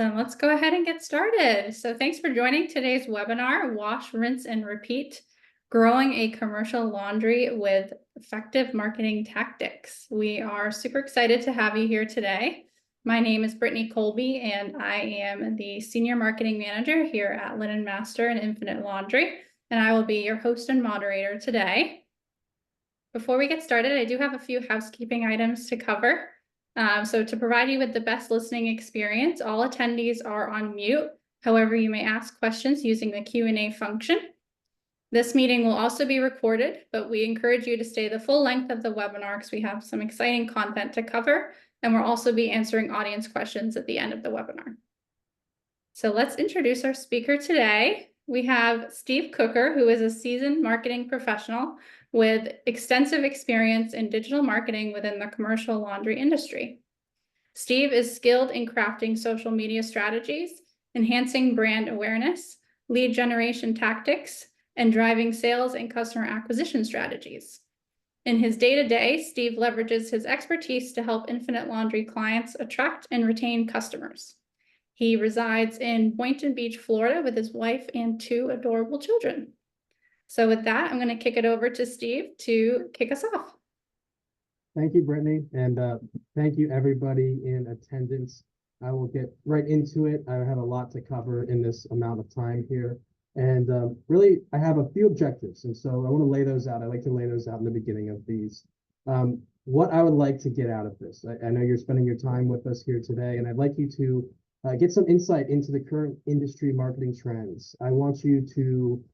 Awesome. Let's go ahead and get started. So thanks for joining today's webinar, Wash, Rinse, and Repeat, Growing a Commercial Laundry with Effective Marketing Tactics. We are super excited to have you here today. My name is Brittany Colby, and I am the Senior Marketing Manager here at Linen Master and Infinite Laundry, and I will be your host and moderator today. Before we get started, I do have a few housekeeping items to cover. So to provide you with the best listening experience, all attendees are on mute. However, you may ask questions using the Q&A function. This meeting will also be recorded, but we encourage you to stay the full length of the webinar because we have some exciting content to cover, and we'll also be answering audience questions at the end of the webinar. So let's introduce our speaker today. We have Steve Cooker, who is a seasoned marketing professional with extensive experience in digital marketing within the commercial laundry industry. Steve is skilled in crafting social media strategies, enhancing brand awareness, lead generation tactics, and driving sales and customer acquisition strategies. In his day-to-day, Steve leverages his expertise to help Infinite Laundry clients attract and retain customers. He resides in Boynton Beach, Florida, with his wife and 2 adorable children. So with that, I'm going to kick it over to Steve to kick us off. Thank you, Brittany, and thank you everybody in attendance. I will get right into it. I have a lot to cover in this amount of time here. And really, I have a few objectives, and so I want to lay those out. I like to lay those out in the beginning of these. What I would like to get out of this. I know you're spending your time with us here today, and I'd like you to get some insight into the current industry marketing trends. I want you to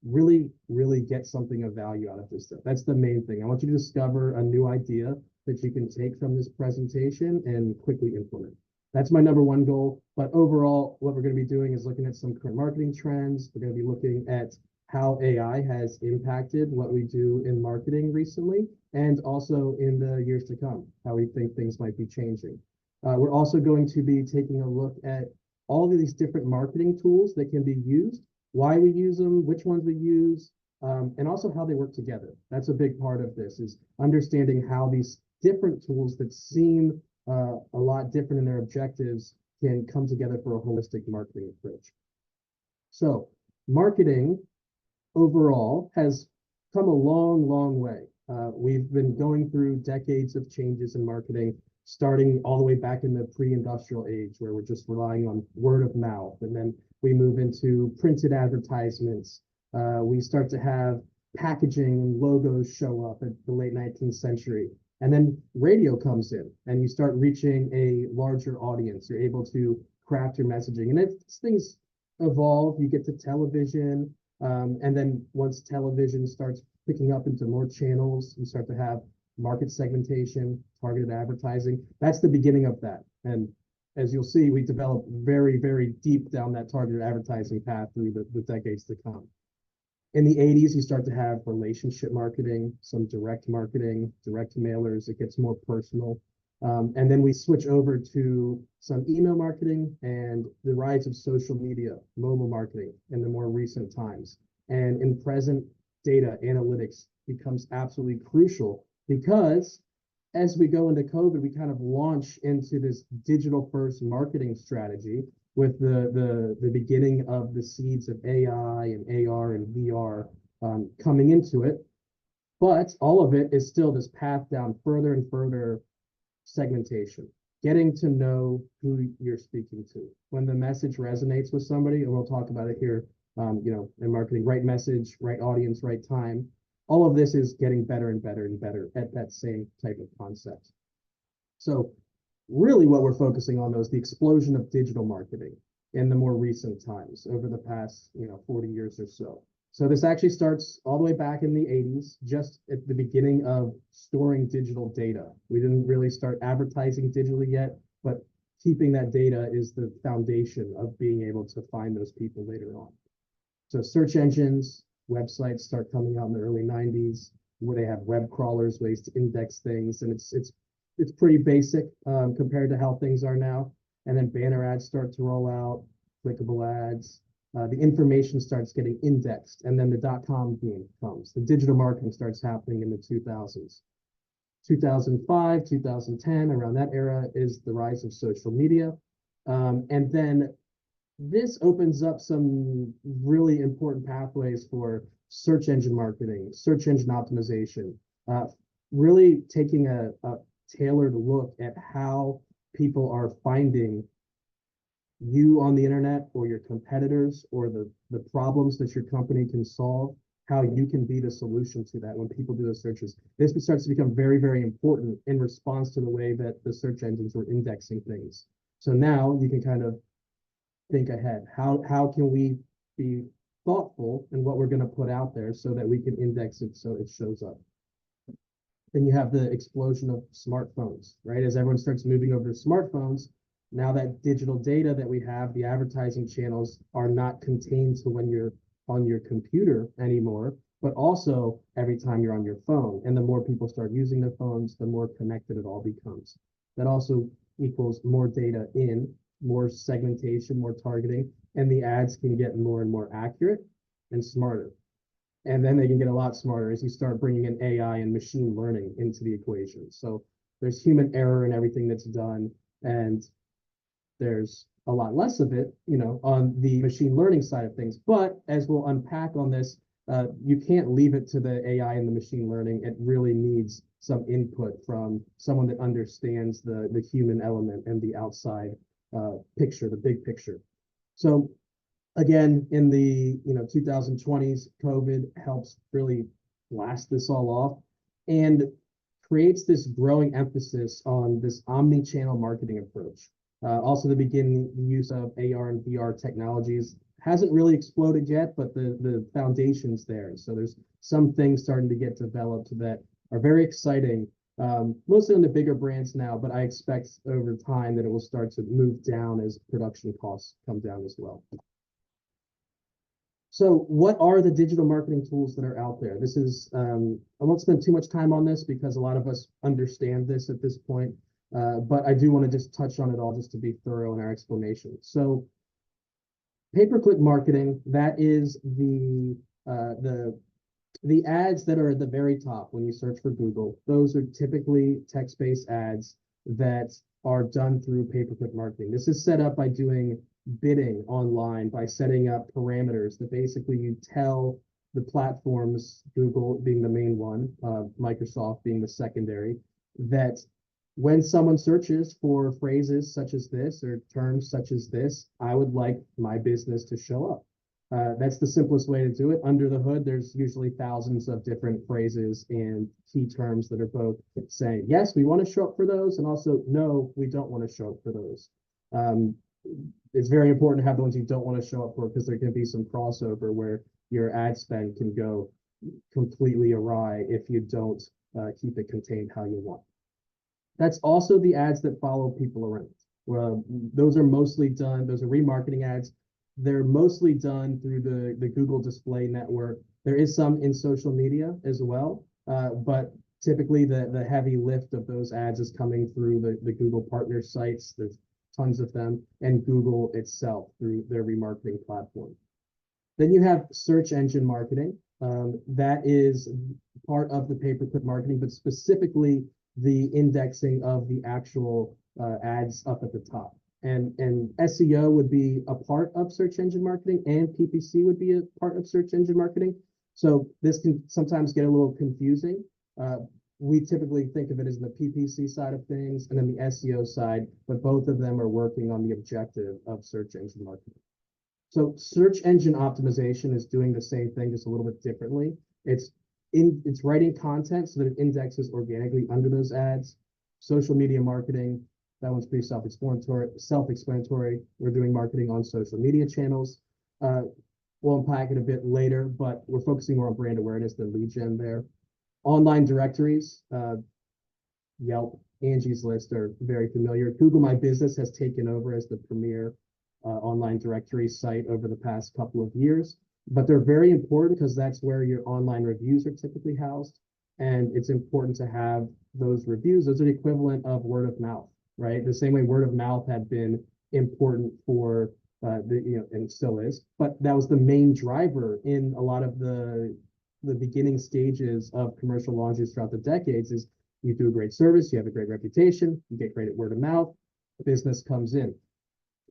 really get something of value out of this stuff. That's the main thing. I want you to discover a new idea that you can take from this presentation and quickly implement. That's my number one goal. But overall, what we're going to be doing is looking at some current marketing trends. We're going to be looking at how AI has impacted what we do in marketing recently, and also in the years to come, how we think things might be changing. We're also going to be taking a look at all of these different marketing tools that can be used, why we use them, which ones we use, and also how they work together. That's a big part of this, is understanding how these different tools that seem a lot different in their objectives can come together for a holistic marketing approach. So marketing overall has come a long way. We've been going through decades of changes in marketing, starting all the way back in the pre-industrial age, where we're just relying on word of mouth. And then we move into printed advertisements. We start to have packaging and logos show up at the late 19th century. And then radio comes in, and you start reaching a larger audience. You're able to craft your messaging. And as things evolve, you get to television. And then once television starts picking up into more channels, you start to have market segmentation, targeted advertising. That's the beginning of that. And as you'll see, we developed very deep down that targeted advertising path through the decades to come. In the 80s, you start to have relationship marketing, some direct marketing, direct mailers. It gets more personal. And then we switch over to some email marketing and the rise of social media, mobile marketing in the more recent times. And in present, data analytics becomes absolutely crucial, because as we go into COVID, we kind of launch into this digital first marketing strategy with the beginning of the seeds of AI and AR and VR coming into it. But all of it is still this path down further and further segmentation, getting to know who you're speaking to. When the message resonates with somebody, and we'll talk about it here, in marketing, right message, right audience, right time. All of this is getting better and better and better at that same type of concept. So really what we're focusing on, though, is the explosion of digital marketing in the more recent times over the past 40 years or so. So this actually starts all the way back in the 80s, just at the beginning of storing digital data. We didn't really start advertising digitally yet, but keeping that data is the foundation of being able to find those people later on. So search engines, websites start coming out in the early 90s, where they have web crawlers, ways to index things, and it's pretty basic compared to how things are now. And then banner ads start to roll out, clickable ads. The information starts getting indexed, and then the .com boom comes. The digital marketing starts happening in the 2000s. 2005, 2010, around that era is the rise of social media. And then this opens up some really important pathways for search engine marketing, search engine optimization, really taking a tailored look at how people are finding you on the internet or your competitors or the problems that your company can solve, how you can be the solution to that when people do those searches. This starts to become very, very important in response to the way that the search engines were indexing things. So now you can kind of think ahead. How can we be thoughtful in what we're going to put out there so that we can index it so it shows up? Then you have the explosion of smartphones, right? As everyone starts moving over to smartphones, now that digital data that we have, the advertising channels are not contained to when you're on your computer anymore, but also every time you're on your phone. And the more people start using their phones, the more connected it all becomes. That also equals more data in, more segmentation, more targeting, and the ads can get more and more accurate and smarter. And then they can get a lot smarter as you start bringing in AI and machine learning into the equation. So there's human error in everything that's done, and there's a lot less of it, on the machine learning side of things. But as we'll unpack on this, you can't leave it to the AI and the machine learning. It really needs some input from someone that understands the human element and the outside picture, the big picture. So again, in the 2020s, COVID helps really blast this all off and creates this growing emphasis on this omni-channel marketing approach. Also, the beginning use of AR and VR technologies hasn't really exploded yet, but the foundation's there. So there's some things starting to get developed that are very exciting, mostly on the bigger brands now, but I expect over time that it will start to move down as production costs come down as well. So what are the digital marketing tools that are out there? This is, I won't spend too much time on this because a lot of us understand this at this point, but I do want to just touch on it all just to be thorough in our explanation. So pay-per-click marketing, that is the ads that are at the very top when you search for Google. Those are typically text-based ads that are done through pay-per-click marketing. This is set up by doing bidding online, by setting up parameters that basically you tell the platforms, Google being the main one, Microsoft being the secondary, that when someone searches for phrases such as this or terms such as this, I would like my business to show up. That's the simplest way to do it. Under the hood, there's usually thousands of different phrases and key terms that are both saying, yes, we want to show up for those, and also, no, we don't want to show up for those. It's very important to have the ones you don't want to show up for because there can be some crossover where your ad spend can go completely awry if you don't keep it contained how you want. That's also the ads that follow people around. Well, those are mostly done, those are remarketing ads. They're mostly done through the Google Display Network. There is some in social media as well, but typically the heavy lift of those ads is coming through the Google partner sites. There's tons of them, and Google itself through their remarketing platform. Then you have search engine marketing. That is part of the pay-per-click marketing, but specifically the indexing of the actual ads up at the top. And SEO would be a part of search engine marketing, and PPC would be a part of search engine marketing. So this can sometimes get a little confusing. We typically think of it as the PPC side of things and then the SEO side, but both of them are working on the objective of search engine marketing. So search engine optimization is doing the same thing, just a little bit differently. It's writing content so that it indexes organically under those ads. Social media marketing, that one's pretty self-explanatory. We're doing marketing on social media channels. We'll unpack it a bit later, but we're focusing more on brand awareness than lead gen there. Online directories, Yelp, Angie's List are very familiar. Google My Business has taken over as the premier online directory site over the past couple of years, but they're very important because that's where your online reviews are typically housed. And it's important to have those reviews. Those are the equivalent of word of mouth, right? The same way word of mouth had been important for and still is, but that was the main driver in a lot of the beginning stages of commercial laundries throughout the decades. Is you do a great service, you have a great reputation, you get great at word of mouth, business comes in.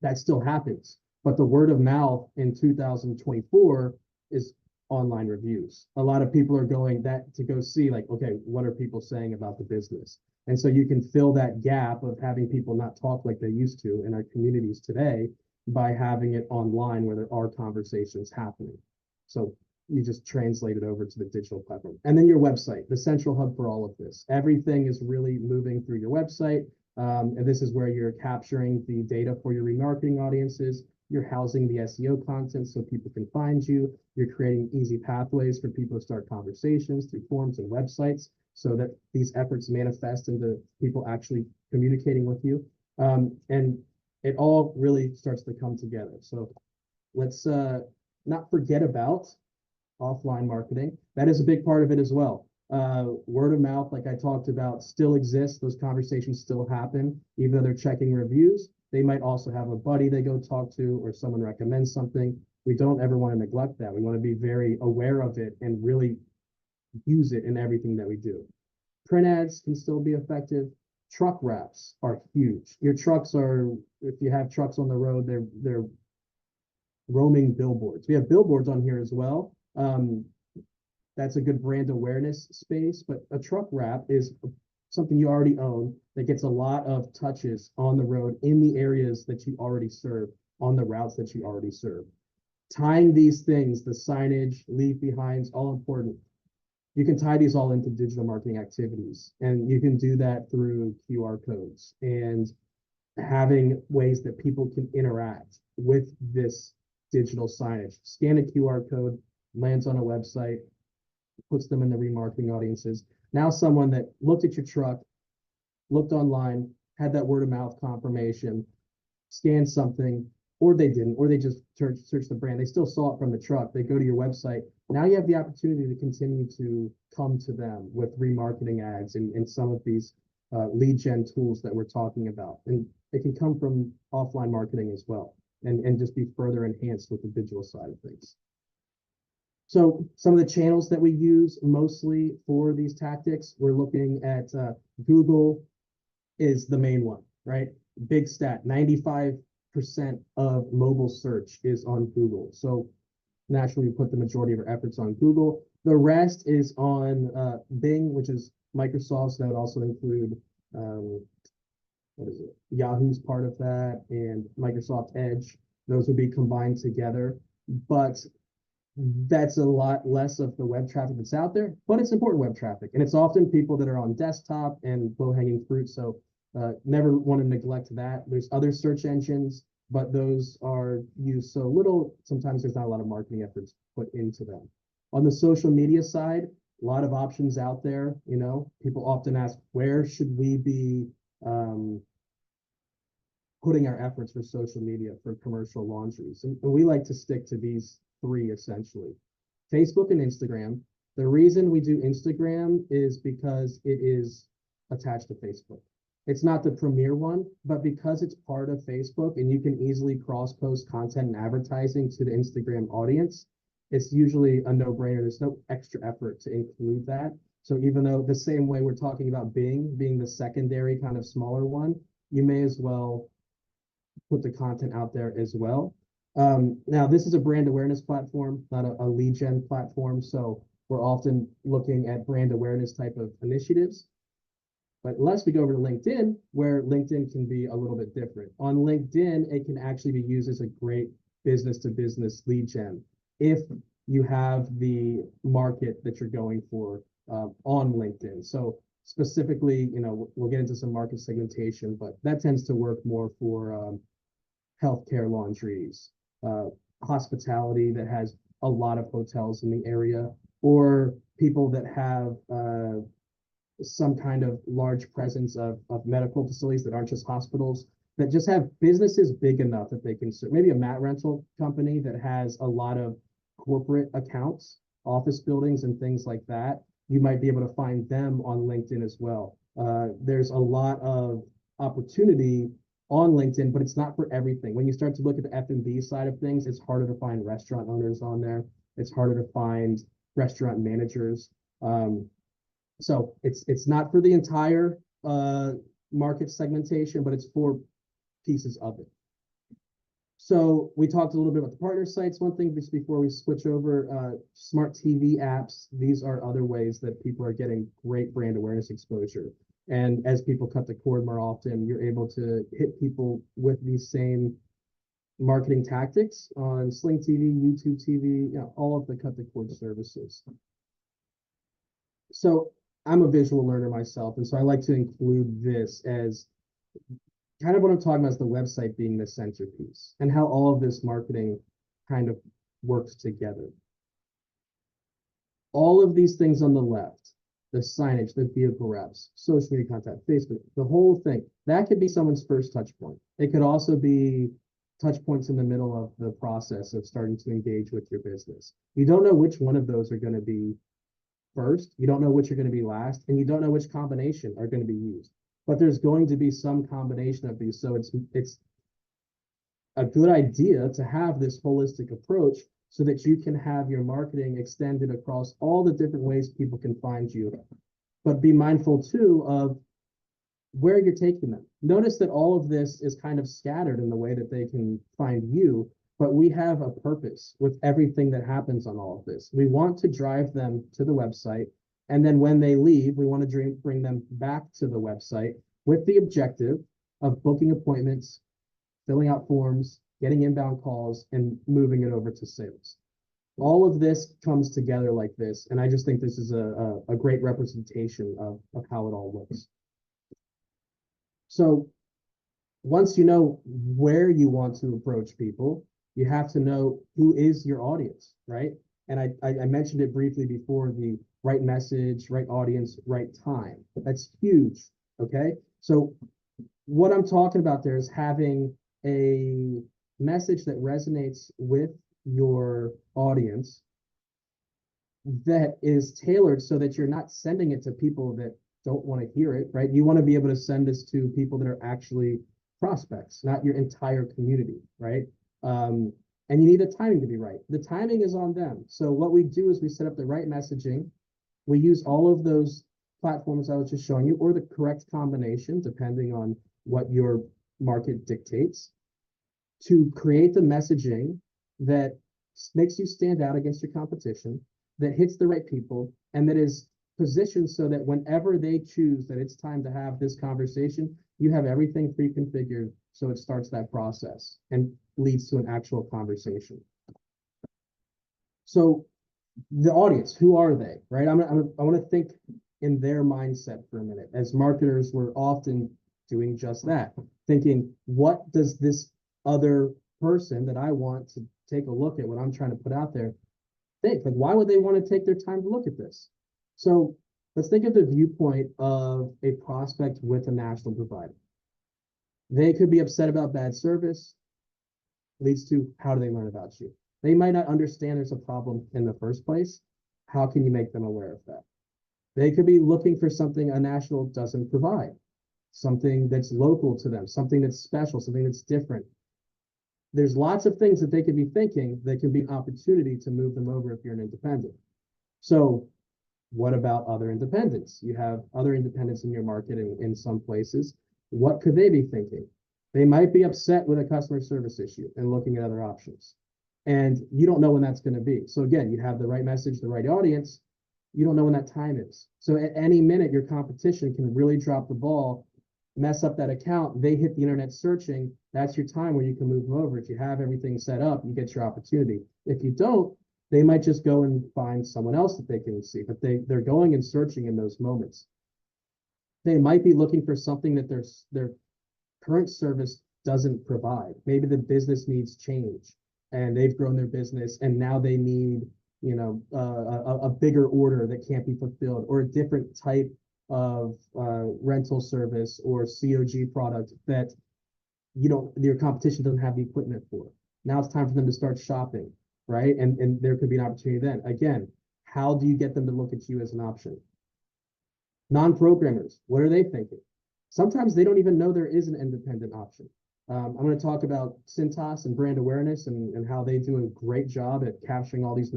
that still happens. But the word of mouth in 2024 is online reviews. A lot of people are going that to go see, like, okay, what are people saying about the business? And so you can fill that gap of having people not talk like they used to in our communities today by having it online where there are conversations happening. So you just translate it over to the digital platform. And then your website, the central hub for all of this. Everything is really moving through your website. And this is where you're capturing the data for your remarketing audiences. You're housing the SEO content so people can find you. You're creating easy pathways for people to start conversations through forums and websites so that these efforts manifest into people actually communicating with you. And it all really starts to come together. So let's not forget about offline marketing. That is a big part of it as well. Word of mouth, like I talked about, still exists. Those conversations still happen, even though they're checking reviews. They might also have a buddy they go talk to, or someone recommends something. We don't ever want to neglect that. We want to be very aware of it and really use it in everything that we do. Print ads can still be effective. Truck wraps are huge. Your trucks are, if you have trucks on the road, they're roaming billboards. We have billboards on here as well. That's a good brand awareness space, but a truck wrap is something you already own that gets a lot of touches on the road in the areas that you already serve, on the routes that you already serve. Tying these things, the signage, leave behinds, all important. You can tie these all into digital marketing activities, and you can do that through QR codes and having ways that people can interact with this digital signage. Scan a QR code, lands on a website, puts them in the remarketing audiences. Now someone that looked at your truck, looked online, had that word of mouth confirmation, scanned something, or they didn't, or they just searched the brand. They still saw it from the truck. They go to your website. Now you have the opportunity to continue to come to them with remarketing ads and some of these lead gen tools that we're talking about. And it can come from offline marketing as well, and just be further enhanced with the digital side of things. So some of the channels that we use mostly for these tactics, we're looking at Google is the main one, right? Big stat, 95% of mobile search is on Google. So naturally, we put the majority of our efforts on Google. The rest is on Bing, which is Microsoft. So that would also include, what is it? Yahoo's part of that, and Microsoft Edge. Those would be combined together. But that's a lot less of the web traffic that's out there, but it's important web traffic. And it's often people that are on desktop and low-hanging fruit. So never want to neglect that. There's other search engines, but those are used so little. Sometimes there's not a lot of marketing efforts put into them. On the social media side, a lot of options out there. You know, people often ask, where should we be putting our efforts for social media for commercial laundries? And we like to stick to these three essentially: Facebook and Instagram. The reason we do Instagram is because it is attached to Facebook. It's not the premier one, but because it's part of Facebook and you can easily cross-post content and advertising to the Instagram audience, it's usually a no-brainer. There's no extra effort to include that. So even though the same way we're talking about Bing being the secondary kind of smaller one, you may as well put the content out there as well. Now, this is a brand awareness platform, not a lead gen platform. So we're often looking at brand awareness type of initiatives. But unless we go over to LinkedIn, where LinkedIn can be a little bit different. On LinkedIn, it can actually be used as a great business to business lead gen if you have the market that you're going for on LinkedIn. So specifically, you know, we'll get into some market segmentation, but that tends to work more for healthcare laundries, hospitality that has a lot of hotels in the area, or people that have some kind of large presence of medical facilities that aren't just hospitals, that just have businesses big enough that they can serve. Maybe a mat rental company that has a lot of corporate accounts, office buildings and things like that. You might be able to find them on LinkedIn as well. There's a lot of opportunity on LinkedIn, but it's not for everything. When you start to look at the F&B side of things, it's harder to find restaurant owners on there. It's harder to find restaurant managers. So it's not for the entire market segmentation, but it's for pieces of it. So we talked a little bit about the partner sites. One thing just before we switch over, smart TV apps. These are other ways that people are getting great brand awareness exposure. And as people cut the cord more often, you're able to hit people with these same marketing tactics on Sling TV, YouTube TV, all of the cut the cord services. So I'm a visual learner myself, and so I like to include this as kind of what I'm talking about is the website being the centerpiece and how all of this marketing kind of works together. All of these things on the left, the signage, the vehicle wraps, social media content, Facebook, the whole thing, that could be someone's first touch point. It could also be touch points in the middle of the process of starting to engage with your business. You don't know which one of those are going to be first, you don't know which are going to be last, and you don't know which combination are going to be used. But there's going to be some combination of these. So it's a good idea to have this holistic approach so that you can have your marketing extended across all the different ways people can find you. But be mindful too of where you're taking them. Notice that all of this is kind of scattered in the way that they can find you, but we have a purpose with everything that happens on all of this. We want to drive them to the website, and then when they leave, we want to bring them back to the website with the objective of booking appointments, filling out forms, getting inbound calls, and moving it over to sales. All of this comes together like this, and I just think this is a great representation of how it all looks. So once you know where you want to approach people, you have to know who is your audience, right? And I mentioned it briefly before, the right message, right audience, right time. That's huge, okay? So what I'm talking about there is having a message that resonates with your audience that is tailored so that you're not sending it to people that don't want to hear it, right? You want to be able to send this to people that are actually prospects, not your entire community, right? And you need the timing to be right. The timing is on them. So what we do is we set up the right messaging. We use all of those platforms I was just showing you, or the correct combination, depending on what your market dictates, to create the messaging that makes you stand out against your competition, that hits the right people, and that is positioned so that whenever they choose that it's time to have this conversation, you have everything pre-configured so it starts that process and leads to an actual conversation. So the audience, who are they, right? I want to think in their mindset for a minute. As marketers, we're often doing just that, thinking, what does this other person that I want to take a look at what I'm trying to put out there think? Like, why would they want to take their time to look at this? So let's think of the viewpoint of a prospect with a national provider. They could be upset about bad service, leads to how do they learn about you? They might not understand there's a problem in the first place. How can you make them aware of that? They could be looking for something a national doesn't provide, something that's local to them, something that's special, something that's different. There's lots of things that they could be thinking that can be an opportunity to move them over if you're an independent. So what about other independents? You have other independents in your market in some places. What could they be thinking? They might be upset with a customer service issue and looking at other options. And you don't know when that's going to be. So again, you have the right message, the right audience. You don't know when that time is. So at any minute, your competition can really drop the ball, mess up that account. They hit the internet searching. That's your time where you can move them over. If you have everything set up, you get your opportunity. If you don't, they might just go and find someone else that they can see, but they're going and searching in those moments. They might be looking for something that their current service doesn't provide. Maybe the business needs change and they've grown their business and now they need, a bigger order that can't be fulfilled, or a different type of rental service or COG product that your competition doesn't have the equipment for. Now it's time for them to start shopping, right? And there could be an opportunity then. Again, how do you get them to look at you as an option? Non-programmers, what are they thinking? Sometimes they don't even know there is an independent option. I'm going to talk about Cintas and brand awareness and how they do a great job at capturing all these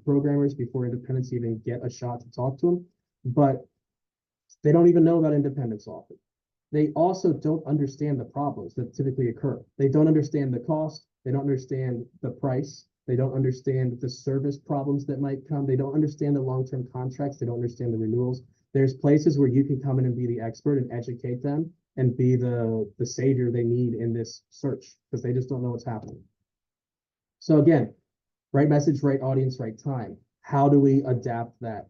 programmers before independents even get a shot to talk to them. But they don't even know about independents often. They also don't understand the problems that typically occur. They don't understand the cost. They don't understand the price. They don't understand the service problems that might come. They don't understand the long-term contracts. They don't understand the renewals. There's places where you can come in and be the expert and educate them and be the savior they need in this search because they just don't know what's happening. So again, right message, right audience, right time. How do we adapt that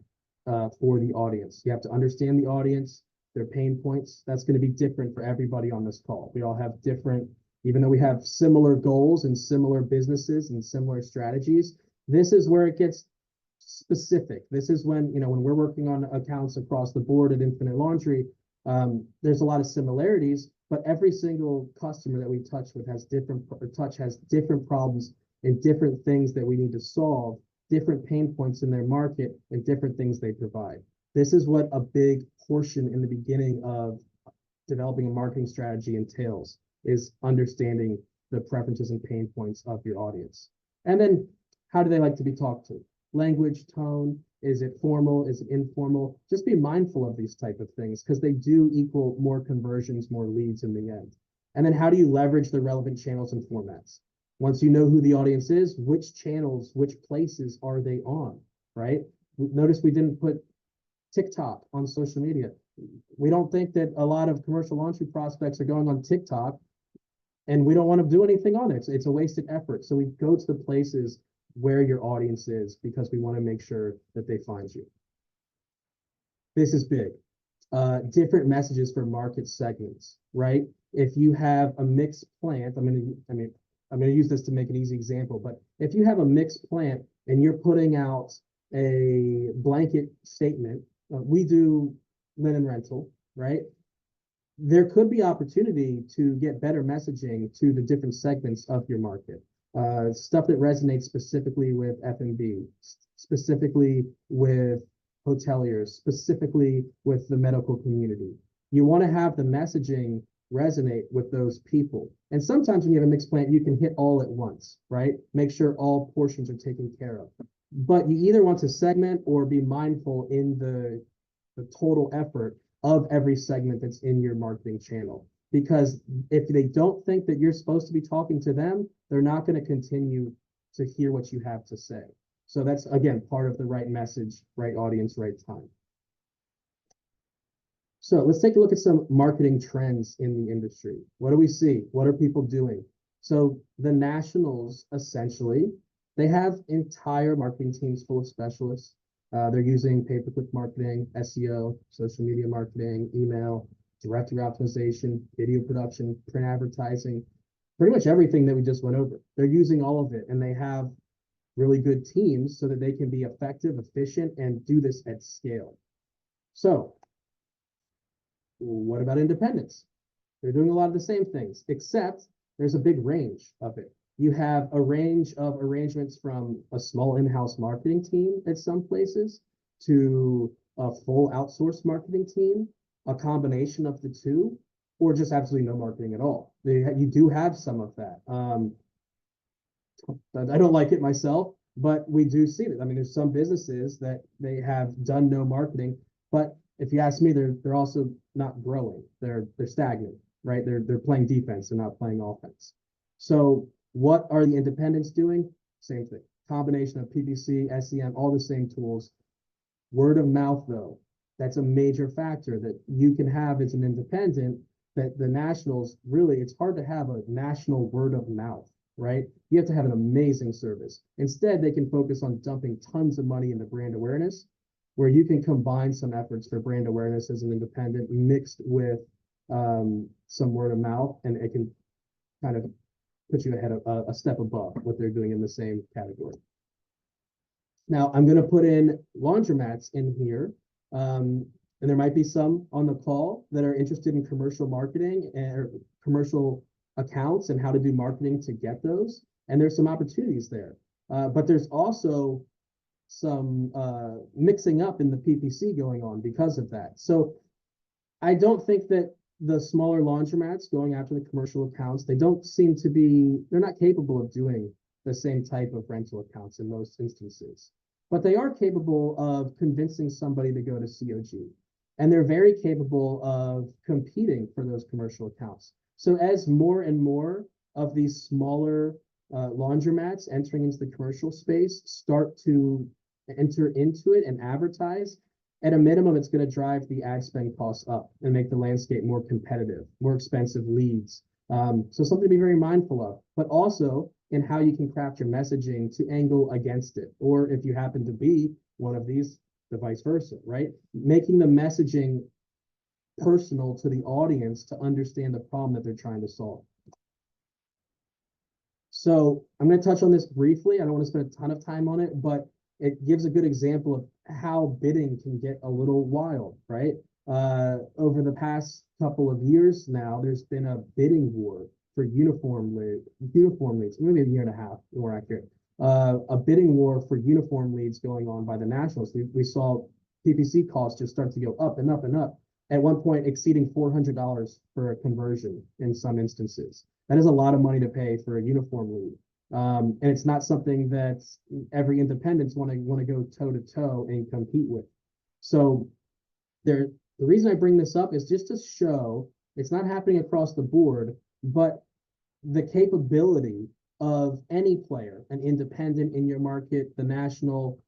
for the audience? You have to understand the audience, their pain points. That's going to be different for everybody on this call. We all have different, even though we have similar goals and similar businesses and similar strategies, this is where it gets specific. This is when, when we're working on accounts across the board at Infinite Laundry, there's a lot of similarities, but every single customer that we touch has different problems and different things that we need to solve, different pain points in their market and different things they provide. This is what a big portion in the beginning of developing a marketing strategy entails, is understanding the preferences and pain points of your audience. And then how do they like to be talked to? Language, tone, is it formal? Is it informal? Just be mindful of these type of things because they do equal more conversions, more leads in the end. And then how do you leverage the relevant channels and formats? Once you know who the audience is, which channels, which places are they on, right? Notice we didn't put TikTok on social media. We don't think that a lot of commercial laundry prospects are going on TikTok and we don't want to do anything on it. It's a wasted effort. So we go to the places where your audience is because we want to make sure that they find you. This is big. Different messages for market segments, right? If you have a mixed plant, I'm going to use this to make an easy example, but if you have a mixed plant and you're putting out a blanket statement, we do linen rental, right? There could be opportunity to get better messaging to the different segments of your market. Stuff that resonates specifically with F&B, specifically with hoteliers, specifically with the medical community. You want to have the messaging resonate with those people. And sometimes when you have a mixed plant, you can hit all at once, right? Make sure all portions are taken care of. But you either want to segment or be mindful in the total effort of every segment that's in your marketing channel. Because if they don't think that you're supposed to be talking to them, they're not going to continue to hear what you have to say. So that's, again, part of the right message, right audience, right time. So let's take a look at some marketing trends in the industry. What do we see? What are people doing? So the nationals, essentially, they have entire marketing teams full of specialists. They're using pay-per-click marketing, SEO, social media marketing, email, directory optimization, video production, print advertising, pretty much everything that we just went over. They're using all of it, and they have really good teams so that they can be effective, efficient, and do this at scale. So what about independents? They're doing a lot of the same things, except there's a big range of it. You have a range of arrangements from a small in-house marketing team at some places to a full outsourced marketing team, a combination of the two, or just absolutely no marketing at all. You do have some of that. I don't like it myself, but we do see it. I mean, there's some businesses that they have done no marketing, but if you ask me, they're also not growing. They're stagnant, right? They're playing defense and not playing offense. So what are the independents doing? Same thing. Combination of PPC, SEM, all the same tools. Word of mouth, though, that's a major factor that you can have as an independent, that the nationals, really, it's hard to have a national word of mouth, right? You have to have an amazing service. Instead, they can focus on dumping tons of money into brand awareness, where you can combine some efforts for brand awareness as an independent mixed with some word of mouth, and it can kind of put you ahead of a step above what they're doing in the same category. Now, I'm going to put in laundromats in here, and there might be some on the call that are interested in commercial marketing or commercial accounts and how to do marketing to get those. And there's some opportunities there. But there's also some mixing up in the PPC going on because of that. So I don't think that the smaller laundromats going after the commercial accounts, they're not capable of doing the same type of rental accounts in most instances. But they are capable of convincing somebody to go to COG. And they're very capable of competing for those commercial accounts. So as more and more of these smaller laundromats entering into the commercial space start to enter into it and advertise, at a minimum, it's going to drive the ad spend costs up and make the landscape more competitive, more expensive leads. So something to be very mindful of, but also in how you can craft your messaging to angle against it. Or if you happen to be one of these, the vice versa, right? Making the messaging personal to the audience to understand the problem that they're trying to solve. So I'm going to touch on this briefly. I don't want to spend a ton of time on it, but it gives a good example of how bidding can get a little wild, right? Over the past couple of years now, there's been a bidding war for uniform leads, maybe a year and a half, more accurate. A bidding war for uniform leads going on by the Nationals. We saw PPC costs just start to go up and up and up, at one point exceeding $400 for a conversion in some instances. That is a lot of money to pay for a uniform lead. And it's not something that every independents want to go toe to toe and compete with. So the reason I bring this up is just to show it's not happening across the board, but the capability of any player, an independent in your market, the national,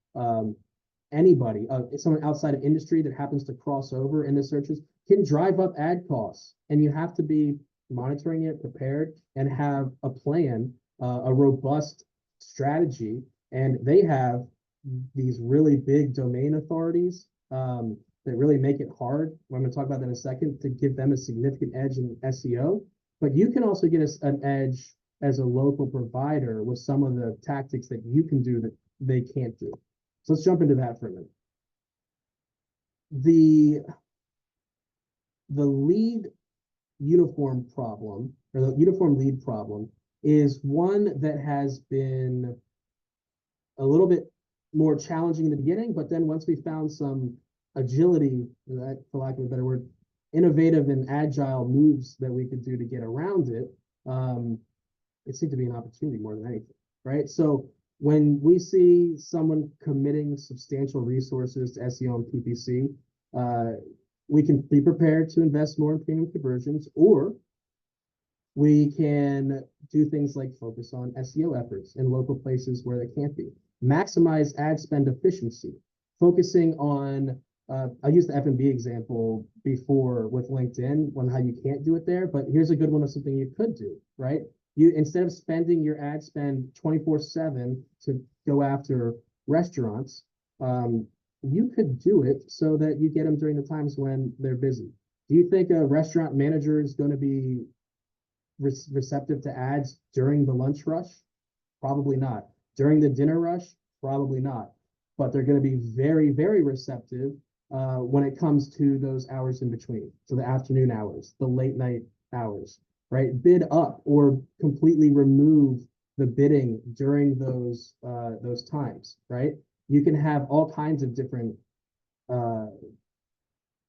anybody, someone outside of industry that happens to cross over in the searches can drive up ad costs. And you have to be monitoring it, prepared, and have a plan, a robust strategy. And they have these really big domain authorities that really make it hard. I'm going to talk about that in a second, to give them a significant edge in SEO. But you can also get us an edge as a local provider with some of the tactics that you can do that they can't do. So let's jump into that for a minute. The lead uniform problem, or the uniform lead problem, is one that has been a little bit more challenging in the beginning, but then once we found some agility, for lack of a better word, innovative and agile moves that we could do to get around it, it seemed to be an opportunity more than anything, right? So when we see someone committing substantial resources to SEO and PPC, we can be prepared to invest more in premium conversions, or we can do things like focus on SEO efforts in local places where they can't be. Maximize ad spend efficiency, focusing on, I used the F&B example before with LinkedIn on how you can't do it there, but here's a good one of something you could do, right? You, instead of spending your ad spend 24/7 to go after restaurants, you could do it so that you get them during the times when they're busy. Do you think a restaurant manager is going to be receptive to ads during the lunch rush? Probably not. During the dinner rush? Probably not. But they're going to be very, very receptive when it comes to those hours in between. So the afternoon hours, the late night hours, right? Bid up or completely remove the bidding during those times, right? You can have all kinds of different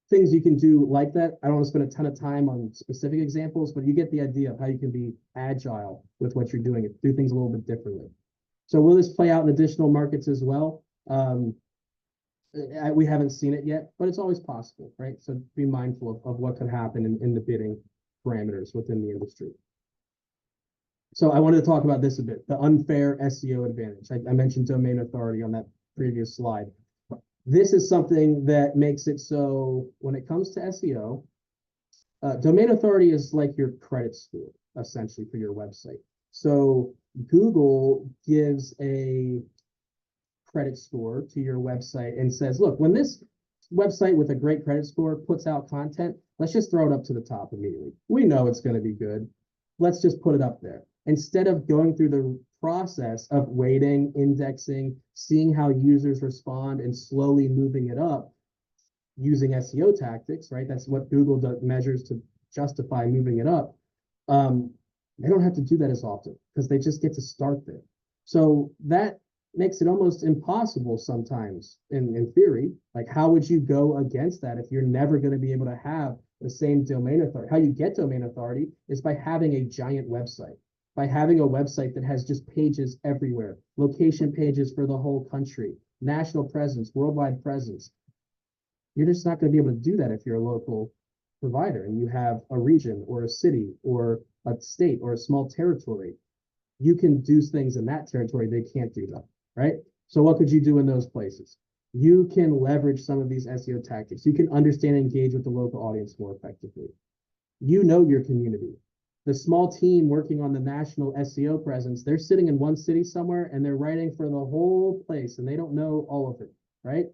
things you can do like that. I don't want to spend a ton of time on specific examples, but you get the idea of how you can be agile with what you're doing and do things a little bit differently. So will this play out in additional markets as well? We haven't seen it yet, but it's always possible, right? So be mindful of what could happen in the bidding parameters within the industry. So I wanted to talk about this a bit, the unfair SEO advantage. I mentioned domain authority on that previous slide. This is something that makes it so when it comes to SEO, domain authority is like your credit score, essentially, for your website. So Google gives a credit score to your website and says, look, when this website with a great credit score puts out content, let's just throw it up to the top immediately. We know it's going to be good. Let's just put it up there. Instead of going through the process of waiting, indexing, seeing how users respond, and slowly moving it up using SEO tactics, right? That's what Google measures to justify moving it up. They don't have to do that as often because they just get to start there. So that makes it almost impossible sometimes in theory. Like, how would you go against that if you're never going to be able to have the same domain authority? How you get domain authority is by having a giant website, by having a website that has just pages everywhere, location pages for the whole country, national presence, worldwide presence. You're just not going to be able to do that if you're a local provider and you have a region or a city or a state or a small territory. you can do things in that territory they can't do that, right? So what could you do in those places? You can leverage some of these SEO tactics. You can understand and engage with the local audience more effectively. You know your community. The small team working on the national SEO presence, they're sitting in one city somewhere and they're writing for the whole place and they don't know all of it, right?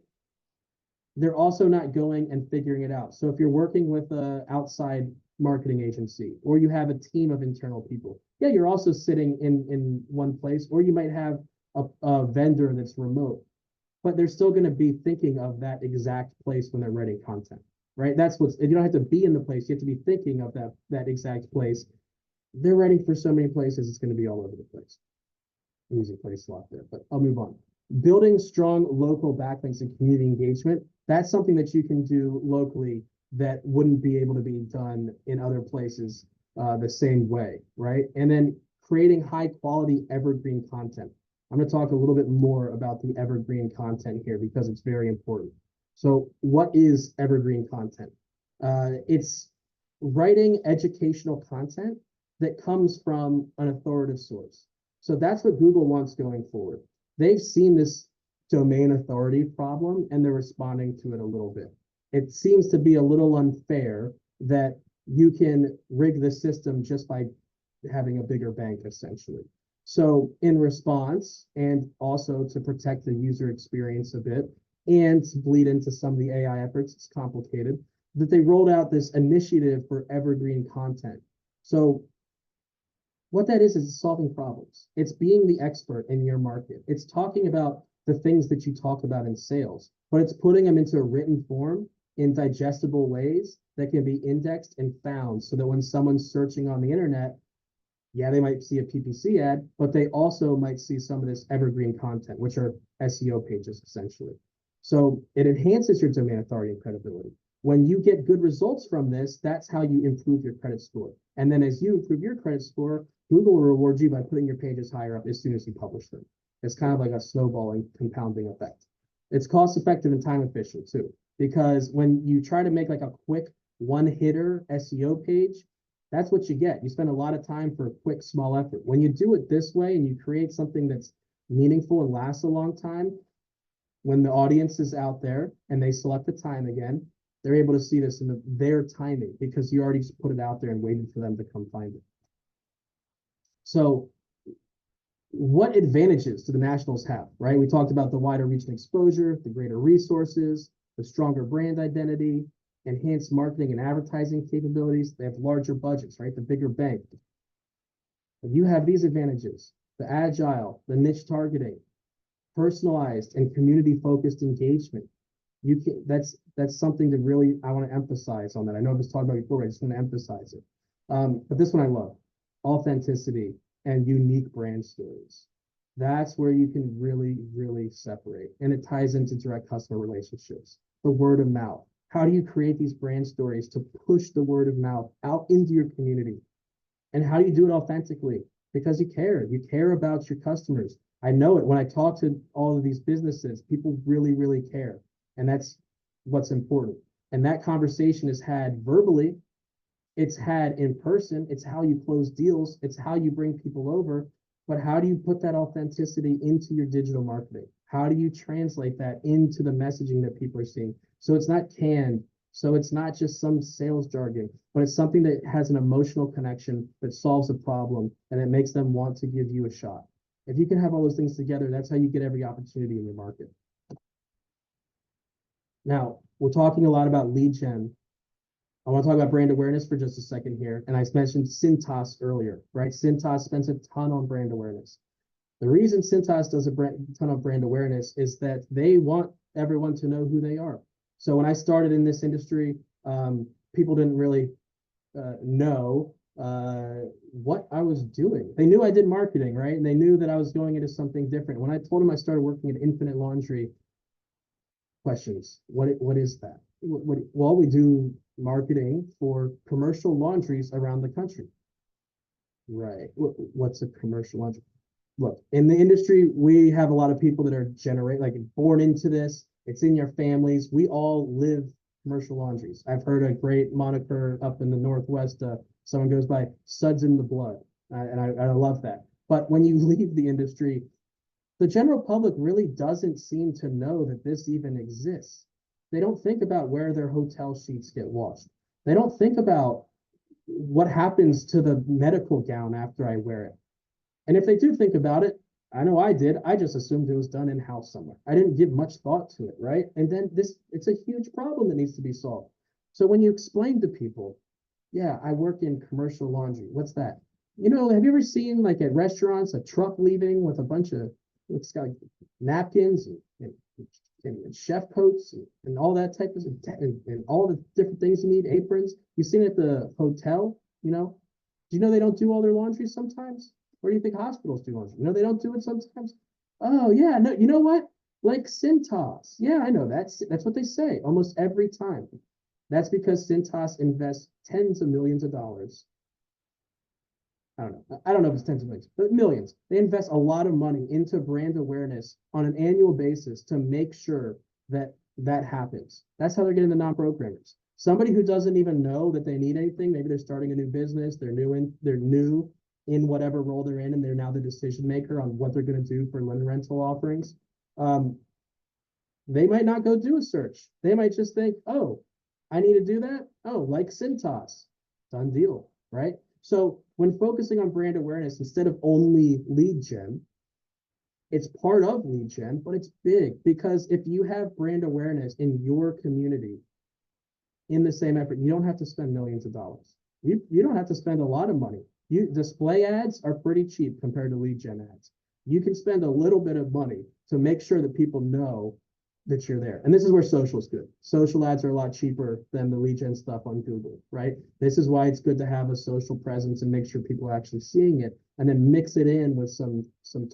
They're also not going and figuring it out. So if you're working with an outside marketing agency or you have a team of internal people, yeah, you're also sitting in one place, or you might have a vendor that's remote, but they're still going to be thinking of that exact place when they're writing content, right? That's what's, you don't have to be in the place, you have to be thinking of that exact place. They're writing for so many places, it's going to be all over the place. I'm using place slot there, but I'll move on. Building strong local backlinks and community engagement, that's something that you can do locally that wouldn't be able to be done in other places the same way, right? And then creating high quality evergreen content. I'm going to talk a little bit more about the evergreen content here because it's very important. So what is evergreen content? It's writing educational content that comes from an authoritative source. So that's what Google wants going forward. They've seen this domain authority problem and they're responding to it a little bit. It seems to be a little unfair that you can rig the system just by having a bigger bank, essentially. So in response, and also to protect the user experience a bit and to bleed into some of the AI efforts, it's complicated, that they rolled out this initiative for evergreen content. So what that is solving problems. It's being the expert in your market. It's talking about the things that you talk about in sales, but it's putting them into a written form in digestible ways that can be indexed and found so that when someone's searching on the internet, yeah, they might see a PPC ad, but they also might see some of this evergreen content, which are SEO pages essentially. So it enhances your domain authority and credibility. When you get good results from this, that's how you improve your credit score. And then as you improve your credit score, Google will reward you by putting your pages higher up as soon as you publish them. It's kind of like a snowballing compounding effect. It's cost effective and time efficient too, because when you try to make like a quick one hitter SEO page, that's what you get. You spend a lot of time for a quick, small effort. When you do it this way and you create something that's meaningful and lasts a long time, when the audience is out there and they select the time again, they're able to see this in their timing because you already put it out there and waited for them to come find it. So what advantages do the nationals have, right? We talked about the wider reach and exposure, the greater resources, the stronger brand identity, enhanced marketing and advertising capabilities. They have larger budgets, right? The bigger bank. You have these advantages: the agile, the niche targeting, personalized and community-focused engagement. You can, that's something to really, I want to emphasize on that. I know I was talking about before, but I just want to emphasize it. But this one I love: authenticity and unique brand stories. That's where you can really, really separate. And it ties into direct customer relationships, the word of mouth. How do you create these brand stories to push the word of mouth out into your community? And how do you do it authentically? Because you care. You care about your customers. I know it when I talk to all of these businesses, people really, really care. And that's what's important. And that conversation is had verbally, it's had in person, it's how you close deals, it's how you bring people over. But how do you put that authenticity into your digital marketing? How do you translate that into the messaging that people are seeing? So it's not canned. So it's not just some sales jargon, but it's something that has an emotional connection that solves a problem and it makes them want to give you a shot. If you can have all those things together, that's how you get every opportunity in your market. Now, we're talking a lot about lead gen. I want to talk about brand awareness for just a second here. And I mentioned Cintas earlier, right? Cintas spends a ton on brand awareness. The reason Cintas does a ton of brand awareness is that they want everyone to know who they are. So when I started in this industry, people didn't really know what I was doing. They knew I did marketing, right? And they knew that I was going into something different. When I told them I started working at Infinite Laundry, questions. What is that? Well, we do marketing for commercial laundries around the country. Right. What's a commercial laundry? Look, in the industry, we have a lot of people that are born into this. It's in your families. We all live commercial laundries. I've heard a great moniker up in the Northwest. Someone goes by "Suds in the Blood," and I love that. But when you leave the industry, the general public really doesn't seem to know that this even exists. They don't think about where their hotel sheets get washed. They don't think about what happens to the medical gown after I wear it. And if they do think about it, I know I did. I just assumed it was done in house somewhere. I didn't give much thought to it, right? And then it's a huge problem that needs to be solved. So when you explain to people, yeah, I work in commercial laundry. What's that? Have you ever seen like at restaurants a truck leaving with a bunch of it's got like napkins and chef coats and all that type of and all the different things you need, aprons. You've seen it at the hotel, Do you know they don't do all their laundry sometimes? Or do you think hospitals do laundry? They don't do it sometimes. Oh yeah, no, you know what? Like Cintas. Yeah, I know that's what they say almost every time. That's because Cintas invests tens of millions of dollars. I don't know. I don't know if it's tens of millions, but millions. They invest a lot of money into brand awareness on an annual basis to make sure that that happens. That's how they're getting the non-programmers. Somebody who doesn't even know that they need anything, maybe they're starting a new business, they're new in whatever role they're in, and they're now the decision maker on what they're going to do for linen rental offerings. They might not go do a search. They might just think, oh, I need to do that. Oh, like Cintas, done deal, right? So when focusing on brand awareness instead of only lead gen, it's part of lead gen, but it's big because if you have brand awareness in your community in the same effort, you don't have to spend millions of dollars. You don't have to spend a lot of money. Display ads are pretty cheap compared to lead gen ads. You can spend a little bit of money to make sure that people know that you're there. And this is where social is good. Social ads are a lot cheaper than the lead gen stuff on Google, right? This is why it's good to have a social presence and make sure people are actually seeing it, and then mix it in with some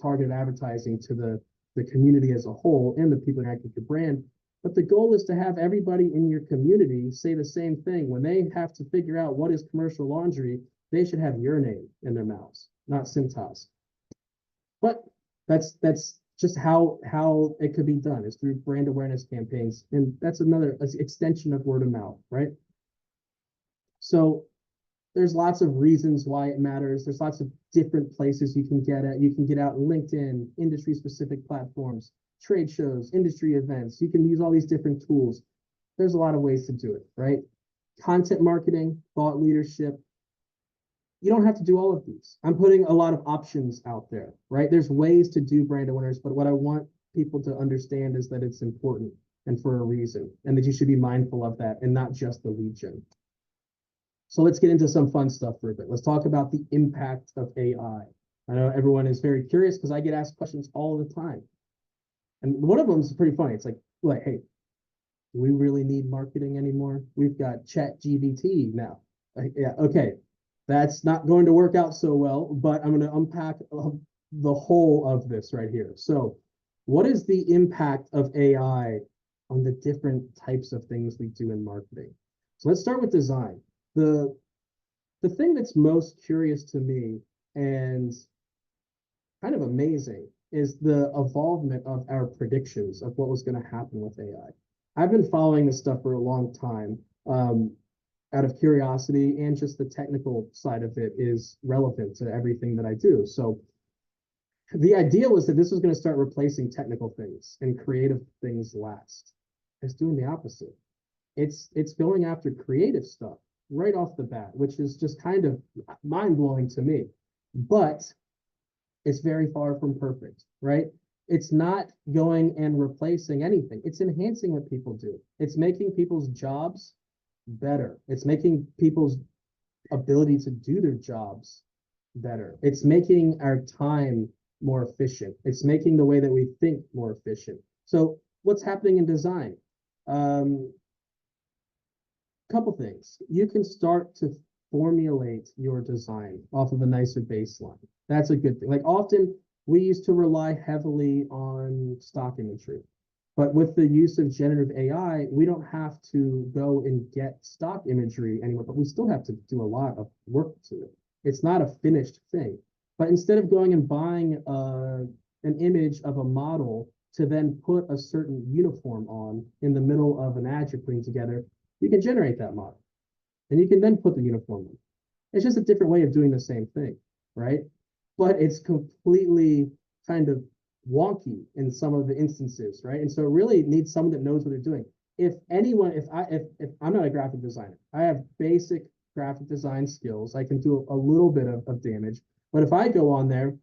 targeted advertising to the community as a whole and the people interacting with your brand. But the goal is to have everybody in your community say the same thing. When they have to figure out what is commercial laundry, they should have your name in their mouths, not Cintas. But that's just how it could be done is through brand awareness campaigns. And that's another extension of word of mouth, right? So there's lots of reasons why it matters. There's lots of different places you can get it. You can get out LinkedIn, industry specific platforms, trade shows, industry events. You can use all these different tools. There's a lot of ways to do it, right? Content marketing, thought leadership. You don't have to do all of these. I'm putting a lot of options out there, right? There's ways to do brand awareness, but what I want people to understand is that it's important and for a reason, and that you should be mindful of that and not just the lead gen. So let's get into some fun stuff for a bit. Let's talk about the impact of AI. I know everyone is very curious because I get asked questions all the time. And one of them is pretty funny. It's like, hey, do we really need marketing anymore? We've got ChatGPT now. Yeah, okay. That's not going to work out so well, but I'm going to unpack the whole of this right here. So what is the impact of AI on the different types of things we do in marketing? So let's start with design. The thing that's most curious to me and kind of amazing is the evolvement of our predictions of what was going to happen with AI. I've been following this stuff for a long time. Out of curiosity, and just the technical side of it is relevant to everything that I do. So the idea was that this was going to start replacing technical things and creative things last. It's doing the opposite. It's going after creative stuff right off the bat, which is just kind of mind-blowing to me. But it's very far from perfect, right? It's not going and replacing anything. It's enhancing what people do. It's making people's jobs better. It's making people's ability to do their jobs better. It's making our time more efficient. It's making the way that we think more efficient. So what's happening in design? Couple things. You can start to formulate your design off of a nicer baseline. That's a good thing. Like often we used to rely heavily on stock imagery. But with the use of generative AI, we don't have to go and get stock imagery anymore, but we still have to do a lot of work to it. It's not a finished thing. But instead of going and buying an image of a model to then put a certain uniform on in the middle of an ad you're putting together, you can generate that model. And you can then put the uniform on. It's just a different way of doing the same thing, right? but it's completely kind of wonky in some of the instances, right? And so it really needs someone that knows what they're doing. If anyone, if I'm not a graphic designer, I have basic graphic design skills. I can do a little bit of damage, but if I go on there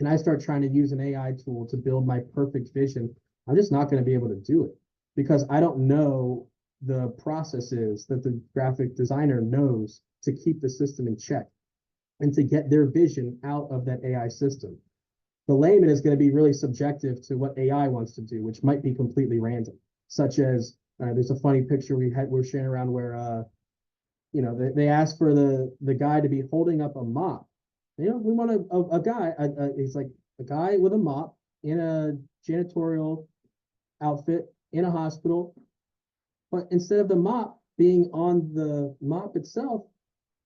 and I start trying to use an AI tool to build my perfect vision, I'm just not going to be able to do it because I don't know the processes that the graphic designer knows to keep the system in check and to get their vision out of that AI system. The layman is going to be really subjective to what AI wants to do, which might be completely random, such as there's a funny picture we're sharing around where they asked for the guy to be holding up a mop. We want a guy. He's like a guy with a mop in a janitorial outfit in a hospital, but instead of the mop being on the mop itself,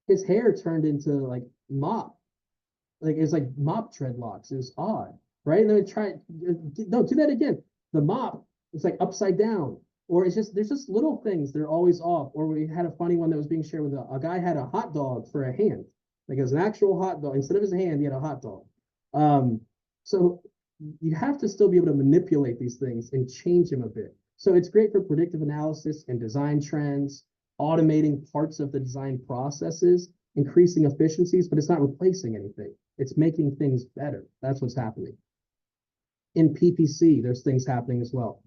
his hair turned into like mop, like it's like mop dreadlocks. It was odd, right? And then no, do that again. The mop is like upside down, or it's just there's just little things they're always off. Or we had a funny one that was being shared with a guy had a hot dog for a hand, like it was an actual hot dog instead of his hand, he had a hot dog. So you have to still be able to manipulate these things and change them a bit. So it's great for predictive analysis and design trends, automating parts of the design processes, increasing efficiencies, but it's not replacing anything. It's making things better. That's what's happening. In PPC, there's things happening as well.